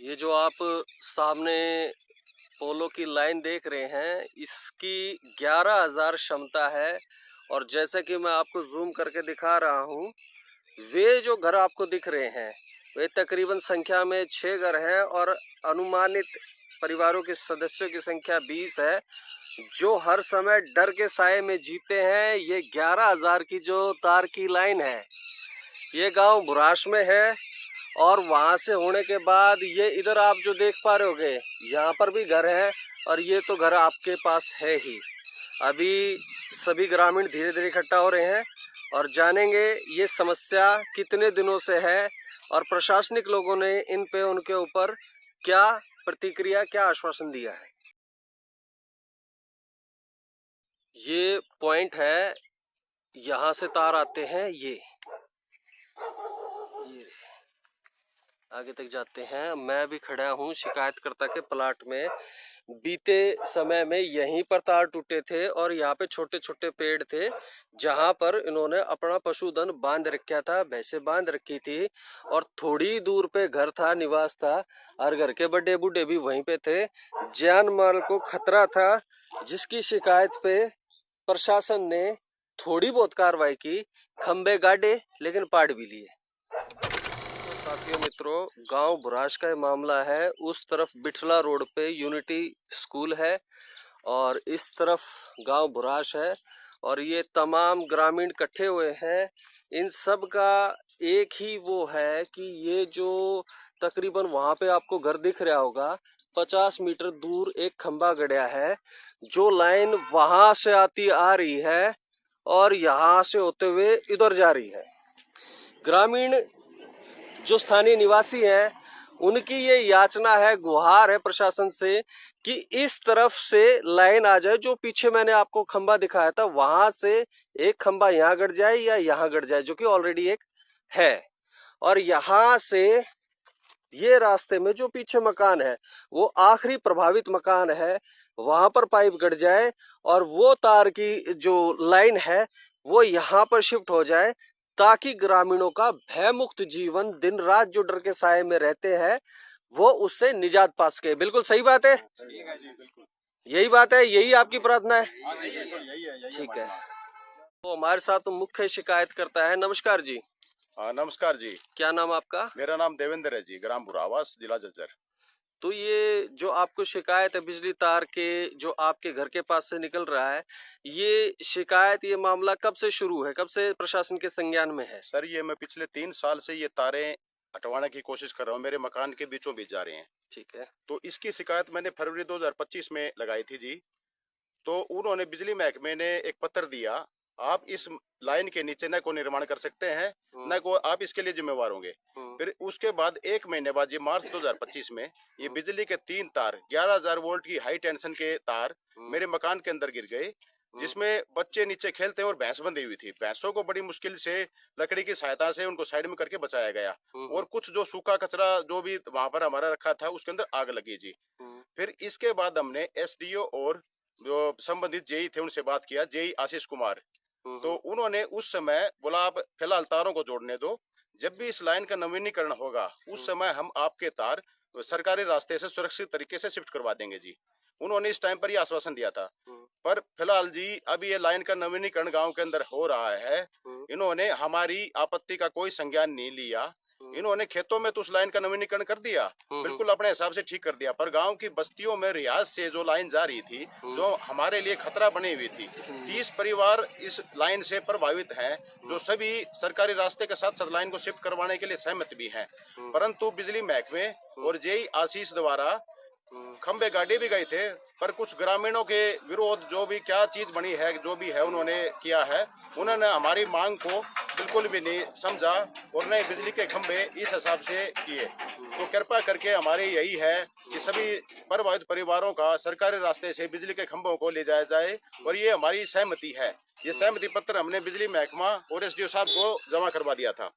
ये जो आप सामने पोलो की लाइन देख रहे हैं, इसकी 11,000 क्षमता है। और जैसे कि मैं आपको जूम करके दिखा रहा हूँ, वे जो घर आपको दिख रहे हैं, वे तकरीबन संख्या में 6 घर हैं और अनुमानित परिवारों के सदस्यों की संख्या 20 है, जो हर समय डर के साए में जीते हैं। ये 11,000 की जो तार की लाइन है, ये गांव बुराश में है। और वहां से होने के बाद ये इधर आप जो देख पा रहे होगे, यहाँ पर भी घर है और ये तो घर आपके पास है ही। अभी सभी ग्रामीण धीरे धीरे इकट्ठा हो रहे हैं और जानेंगे ये समस्या कितने दिनों से है और प्रशासनिक लोगों ने इन पे उनके ऊपर क्या प्रतिक्रिया, क्या आश्वासन दिया है। ये पॉइंट है, यहाँ से तार आते हैं, ये आगे तक जाते हैं। मैं भी खड़ा हूँ शिकायतकर्ता के प्लाट में। बीते समय में यहीं पर तार टूटे थे और यहाँ पे छोटे छोटे पेड़ थे, जहाँ पर इन्होंने अपना पशुधन बांध रखा था, भैंसे बांध रखी थी। और थोड़ी दूर पे घर था, निवास था, और घर के बड़े बूढ़े भी वहीं पे थे। जान माल को खतरा था, जिसकी शिकायत पे प्रशासन ने थोड़ी बहुत कार्रवाई की, खंबे गाड़े लेकिन पाड़ भी लिए। साथियों मित्रों, गांव बुराश का मामला है। उस तरफ बिठला रोड पे यूनिटी स्कूल है और इस तरफ गांव बुराश है और ये तमाम ग्रामीण इकट्ठे हुए हैं। इन सब का एक ही वो है कि ये जो तकरीबन वहां पे आपको घर दिख रहा होगा, 50 मीटर दूर एक खंबा गड़िया है, जो लाइन वहां से आती आ रही है और यहाँ से होते हुए इधर जा रही है। ग्रामीण जो स्थानीय निवासी हैं, उनकी ये याचना है, गुहार है प्रशासन से कि इस तरफ से लाइन आ जाए। जो पीछे मैंने आपको खंबा दिखाया था, वहां से एक खंबा यहाँ गड़ जाए या यहाँ गड़ जाए, जो कि ऑलरेडी एक है। और यहाँ से ये रास्ते में जो पीछे मकान है, वो आखिरी प्रभावित मकान है, वहां पर पाइप गड़ जाए और वो तार की जो लाइन है वो यहाँ पर शिफ्ट हो जाए, ताकि ग्रामीणों का भयमुक्त जीवन, दिन रात जो डर के साए में रहते हैं, वो उससे निजात पा सके। बिल्कुल सही बात है, यही बात है, यही आपकी प्रार्थना है। ठीक है, तो हमारे साथ तो मुख्य शिकायत करता है। नमस्कार जी। हाँ नमस्कार जी। क्या नाम आपका? मेरा नाम देवेंद्र है जी, ग्राम बुरावास, जिला झज्जर। तो ये जो आपको शिकायत है बिजली तार के जो आपके घर के पास से निकल रहा है, ये शिकायत, ये मामला कब से शुरू है, कब से प्रशासन के संज्ञान में है? सर ये मैं पिछले 3 साल से ये तारें हटवाने की कोशिश कर रहा हूँ, मेरे मकान के बीचों बीच जा रहे हैं। ठीक है। तो इसकी शिकायत मैंने फरवरी 2025 में लगाई थी जी। तो उन्होंने बिजली महकमे ने एक पत्र दिया, आप इस लाइन के नीचे न को निर्माण कर सकते हैं, न को आप इसके लिए जिम्मेवार होंगे। फिर उसके बाद 1 महीने बाद जी मार्च 2025 में ये बिजली के 3 तार 11,000 वोल्ट की हाई टेंशन के तार मेरे मकान के अंदर गिर गए, जिसमें बच्चे नीचे खेलते हैं और भैंस बंधी हुई थी। भैंसों को बड़ी मुश्किल से लकड़ी की सहायता से उनको साइड में करके बचाया गया और कुछ जो सूखा कचरा जो भी वहां पर हमारा रखा था उसके अंदर आग लगी जी। फिर इसके बाद हमने एसडीओ और जो संबंधित जेई थे उनसे बात किया, जेई आशीष कुमार। तो उन्होंने उस समय बोला आप फिलहाल तारों को जोड़ने दो, जब भी इस लाइन का नवीनीकरण होगा उस समय हम आपके तार सरकारी रास्ते से सुरक्षित तरीके से शिफ्ट करवा देंगे जी। उन्होंने इस टाइम पर यह आश्वासन दिया था। पर फिलहाल जी अभी ये लाइन का नवीनीकरण गांव के अंदर हो रहा है, इन्होंने हमारी आपत्ति का कोई संज्ञान नहीं लिया। इन्होंने खेतों में तो उस लाइन का नवीनीकरण कर दिया, बिल्कुल अपने हिसाब से ठीक कर दिया, पर गांव की बस्तियों में रियाज से जो लाइन जा रही थी, जो हमारे लिए खतरा बनी हुई थी, 30 परिवार इस लाइन से प्रभावित हैं, जो सभी सरकारी रास्ते के साथ साथ लाइन को शिफ्ट करवाने के लिए सहमत भी हैं। परंतु बिजली महकमे और जेई आशीष द्वारा खंबे गाड़े भी गए थे, पर कुछ ग्रामीणों के विरोध जो भी क्या चीज बनी है, जो भी है उन्होंने किया है, उन्होंने हमारी मांग को बिल्कुल भी नहीं समझा और नए बिजली के खंबे इस हिसाब से किए। तो कृपया करके हमारे यही है कि सभी प्रभावित परिवारों का सरकारी रास्ते से बिजली के खंभों को ले जाया जाए और ये हमारी सहमति है। ये सहमति पत्र हमने बिजली महकमा और एसडीओ साहब को जमा करवा दिया था।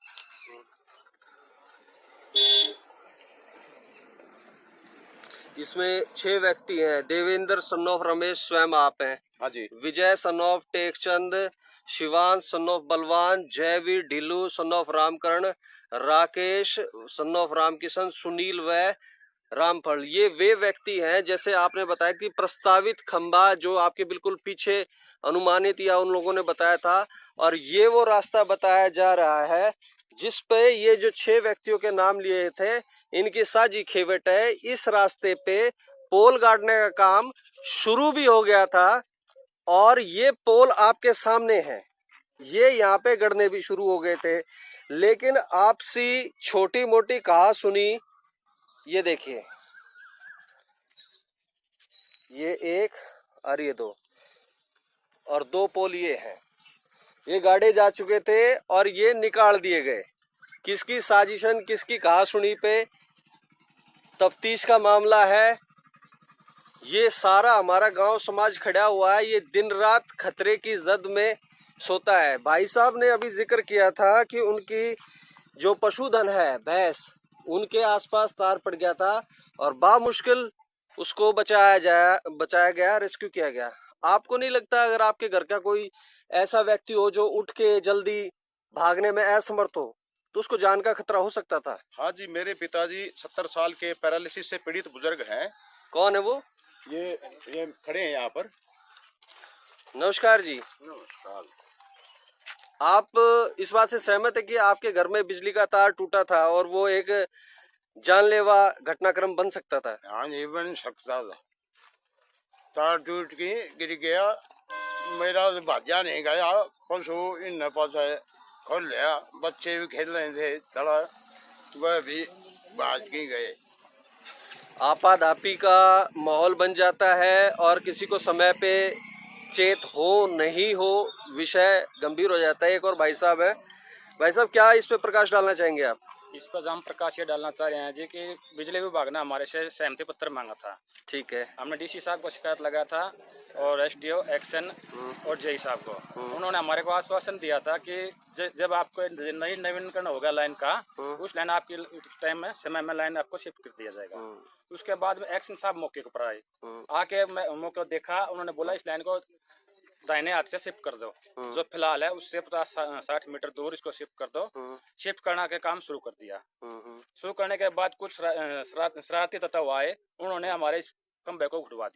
इसमें 6 व्यक्ति हैं। देवेंद्र सन ऑफ रमेश स्वयं आप हैं। हाँ जी। Vijay son of Tekchand, Shivan son of Balwan, Jaivir Dhillu son of Ramkaran, Rakesh son of Ramkishan, Sunil व रामफल, ये वे व्यक्ति हैं जैसे आपने बताया कि प्रस्तावित खंबा जो आपके बिल्कुल पीछे अनुमानित या उन लोगों ने बताया था, और ये वो रास्ता बताया जा रहा है जिस पे ये जो 6 व्यक्तियों के नाम लिए थे, इनकी साजी खेवट है। इस रास्ते पे पोल गाड़ने का काम शुरू भी हो गया था, और ये पोल आपके सामने है, ये यहाँ पे गड़ने भी शुरू हो गए थे। लेकिन आपसी छोटी मोटी कहा सुनी, ये देखिए, ये एक और ये दो, और 2 पोल ये हैं, ये गाड़े जा चुके थे और ये निकाल दिए गए। किसकी साजिशन, किसकी कहा सुनी पे तफ्तीश का मामला है। ये सारा हमारा गांव समाज खड़ा हुआ है, ये दिन रात खतरे की जद में सोता है। भाई साहब ने अभी जिक्र किया था कि उनकी जो पशुधन है भैंस, उनके आसपास तार पड़ गया था और बामुश्किल उसको बचाया गया, रेस्क्यू किया गया। आपको नहीं लगता अगर आपके घर का कोई ऐसा व्यक्ति हो जो उठ के जल्दी भागने में असमर्थ हो, तो उसको जान का खतरा हो सकता था? हाँ जी, मेरे पिताजी 70 साल के पैरालिसिस से पीड़ित बुजुर्ग हैं। कौन है वो? ये खड़े हैं यहाँ पर। नमस्कार जी। नमस्कार। आप इस बात से सहमत है कि आपके घर में बिजली का तार टूटा था और वो एक जानलेवा घटनाक्रम बन सकता था? हाँ जी, बन सकता था। तार टूट के गिर गया, मेरा तो भाजा नहीं गया, पशु इन पास खोल लिया, बच्चे भी खेल रहे थे थोड़ा, वह भी भाज के गए। आपाधापी का माहौल बन जाता है और किसी को समय पे चेत हो नहीं हो, विषय गंभीर हो जाता है। एक और भाई साहब है। भाई साहब, क्या इस पे प्रकाश डालना चाहेंगे आप? इस पर हम प्रकाश ये डालना चाह रहे हैं जी कि बिजली विभाग ने हमारे से सहमति पत्र मांगा था। ठीक है। हमने डीसी साहब को शिकायत लगा था और एसडीओ एक्शन और जेई साहब को। उन्होंने हमारे को आश्वासन दिया था कि जब आपको नई नवीनीकरण होगा लाइन का, उस लाइन आपकी उस टाइम में समय में लाइन आपको शिफ्ट कर दिया जाएगा। उसके बाद में एक्शन साहब मौके पर आए, आके मैं मौके को देखा, उन्होंने बोला इस लाइन को दाहिने हाथ से शिफ्ट कर दो, जो फिलहाल है उससे 50-60 मीटर दूर इसको शिफ्ट कर दो। शिफ्ट करने का काम शुरू कर दिया। शुरू करने के बाद कुछ शरारती तत्व आए, उन्होंने हमारे इस खंभे को उखड़वा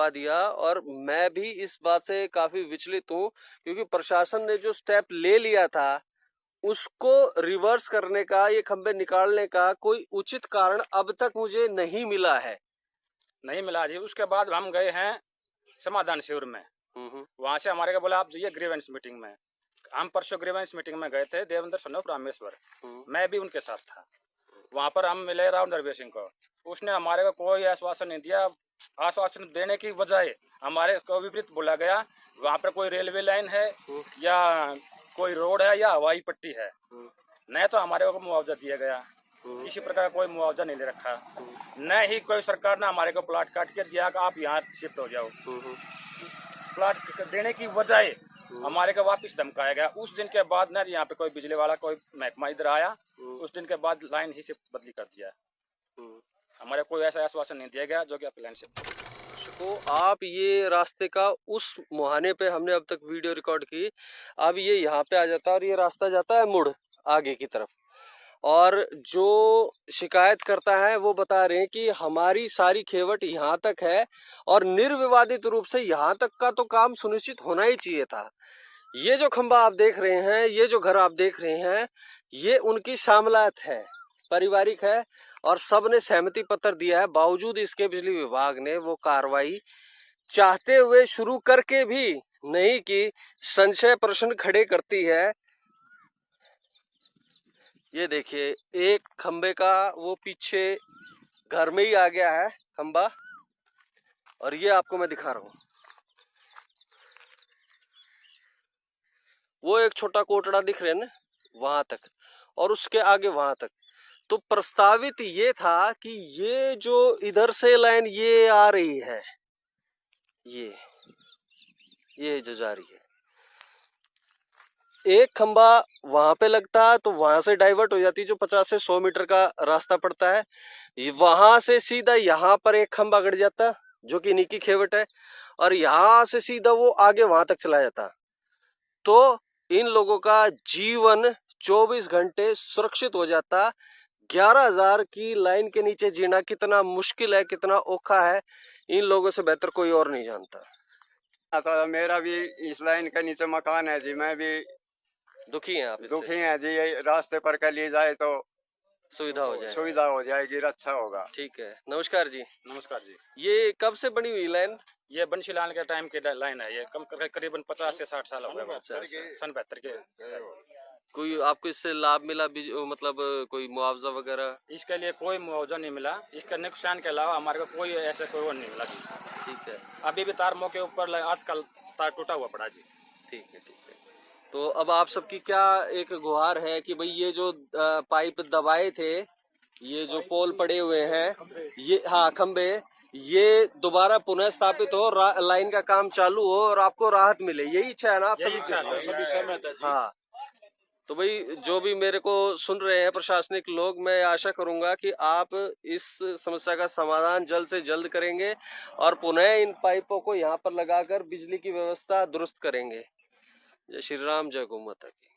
दिया। और मैं भी इस बात से काफी विचलित हूँ, क्योंकि प्रशासन ने जो स्टेप ले लिया था उसको रिवर्स करने का, ये खंभे निकालने का कोई उचित कारण अब तक मुझे नहीं मिला है। नहीं मिला जी। उसके बाद हम गए हैं समाधान शिविर में, वहां से हमारे को बोला आप जाइए ग्रीवेंस मीटिंग में। हम परसों ग्रीवेंस मीटिंग में गए थे, देवेंद्र सनोफ रामेश्वर, मैं भी उनके साथ था। वहां पर हम मिले राव नरवेर सिंह को, उसने हमारे को कोई आश्वासन नहीं दिया। आश्वासन देने की बजाय हमारे को विपरीत बोला गया। वहां पर कोई रेलवे लाइन है या कोई रोड है या हवाई पट्टी है, न तो हमारे को मुआवजा दिया गया, किसी प्रकार का कोई मुआवजा नहीं ले रखा, न ही कोई सरकार ने हमारे को प्लाट काट के दिया कि आप यहाँ शिफ्ट हो जाओ। प्लाट देने की बजाय हमारे को वापस धमकाया गया। उस दिन के बाद ना यहाँ पे कोई बिजली वाला कोई महकमा इधर आया, उस दिन के बाद लाइन ही शिफ्ट बदली कर दिया। हमारे कोई ऐसा आश्वासन नहीं दिया गया जो कि आप लाइन शिफ्ट। तो आप ये रास्ते का उस मुहाने पे हमने अब तक वीडियो रिकॉर्ड की, अब ये यहाँ पे आ जाता है और ये रास्ता जाता है मुड़ आगे की तरफ। और जो शिकायत करता है वो बता रहे हैं कि हमारी सारी खेवट यहाँ तक है और निर्विवादित रूप से यहाँ तक का तो काम सुनिश्चित होना ही चाहिए था। ये जो खंबा आप देख रहे हैं, ये जो घर आप देख रहे हैं, ये उनकी शामलात है, पारिवारिक है, और सब ने सहमति पत्र दिया है। बावजूद इसके बिजली विभाग ने वो कार्रवाई चाहते हुए शुरू करके भी नहीं की, संशय प्रश्न खड़े करती है। ये देखिए, एक खंबे का वो पीछे घर में ही आ गया है खंबा, और ये आपको मैं दिखा रहा हूं, वो एक छोटा कोटड़ा दिख रहे हैं ना, वहां तक, और उसके आगे वहां तक। तो प्रस्तावित ये था कि ये जो इधर से लाइन ये आ रही है, ये जो जा रही है, एक खंबा वहां पे लगता तो वहां से डाइवर्ट हो जाती, जो 50 से 100 मीटर का रास्ता पड़ता है, वहां से सीधा यहाँ पर एक खंबा गड़ जाता जो कि इन्हीं की खेवट है, और यहाँ से सीधा वो आगे वहां तक चला जाता। तो इन लोगों का जीवन 24 घंटे सुरक्षित हो जाता। 11,000 की लाइन के नीचे जीना कितना मुश्किल है, कितना औखा है, इन लोगों से बेहतर कोई और नहीं जानता। तो मेरा भी इस लाइन के नीचे मकान है जी, मैं भी दुखी हैं आप इससे? दुखी हैं जी। ये रास्ते पर कर ली जाए तो सुविधा हो जाए। सुविधा हो जाएगी, अच्छा होगा। ठीक है, नमस्कार जी। नमस्कार जी। ये कब से बनी हुई लाइन? ये बंशीलाल के टाइम की लाइन है, ये कम करके करीबन 50 से 60 साल हो गए। सन 72 के। कोई आपको इससे लाभ मिला, मतलब कोई मुआवजा वगैरह? इसके लिए कोई मुआवजा नहीं मिला, इसके नुकसान के अलावा हमारे को कोई ऐसे कोई वो नहीं मिला जी। ठीक है, अभी भी तार मौके ऊपर आजकल तार टूटा हुआ पड़ा जी। ठीक है, ठीक है। तो अब आप सबकी क्या एक गुहार है कि भाई ये जो पाइप दबाए थे, ये जो पोल पड़े हुए हैं, ये हाँ खंबे, ये दोबारा पुनः स्थापित हो, लाइन का काम चालू हो और आपको राहत मिले, यही इच्छा है ना आप सभी की? सभी सहमत है जी। हाँ, तो भाई जो भी मेरे को सुन रहे हैं प्रशासनिक लोग, मैं आशा करूंगा कि आप इस समस्या का समाधान जल्द से जल्द करेंगे और पुनः इन पाइपों को यहाँ पर लगाकर बिजली की व्यवस्था दुरुस्त करेंगे। जय श्री राम, जय गौ माता की।